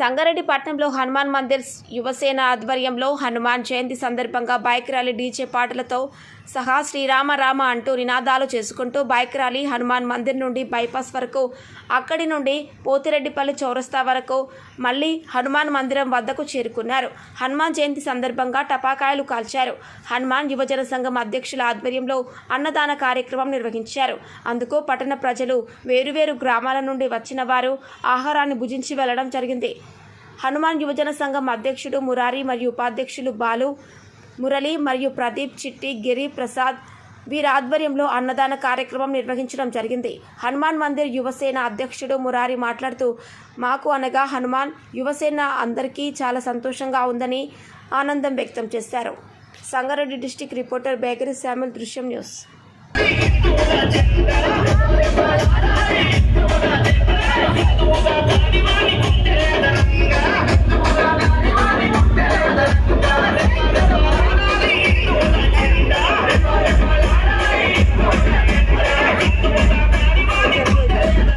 సంగారెడ్డి పట్టణంలో హనుమాన్ మందిర్ యువసేన ఆధ్వర్యంలో హనుమాన్ జయంతి సందర్భంగా బైక్ ర్యాలీ డీజే పాటలతో సహా శ్రీరామ రామ అంటూ నినాదాలు చేసుకుంటూ బైక్ ర్యాలీ హనుమాన్ మందిర్ నుండి బైపాస్ వరకు, అక్కడి నుండి పోతిరెడ్డిపల్లి చౌరస్తా వరకు మళ్ళీ హనుమాన్ మందిరం వద్దకు చేరుకున్నారు. హనుమాన్ జయంతి సందర్భంగా టపాకాయలు కాల్చారు. హనుమాన్ యువజన సంఘం అధ్యక్షుల ఆధ్వర్యంలో అన్నదాన కార్యక్రమం నిర్వహించారు. అందుకు పట్టణ ప్రజలు, వేరువేరు గ్రామాల నుండి వచ్చిన వారు ఆహారాన్ని భుజించి వెళ్లడం జరిగింది. హనుమాన్ యువజన సంఘం అధ్యక్షుడు మురారి మరియు ఉపాధ్యక్షులు బాలు, మురళి మరియు ప్రదీప్, చిట్టి, గిరి ప్రసాద్ వీరి ఆధ్వర్యంలో అన్నదాన కార్యక్రమం నిర్వహించడం జరిగింది. హనుమాన్ మందిర్ యువసేన అధ్యక్షుడు మురారి మాట్లాడుతూ, మాకు అనగా హనుమాన్ యువసేన అందరికీ చాలా సంతోషంగా ఉందని ఆనందం వ్యక్తం చేశారు. సంగారెడ్డి డిస్ట్రిక్ట్ రిపోర్టర్ బేకరీ శామ్యుల్, దృశ్యం న్యూస్.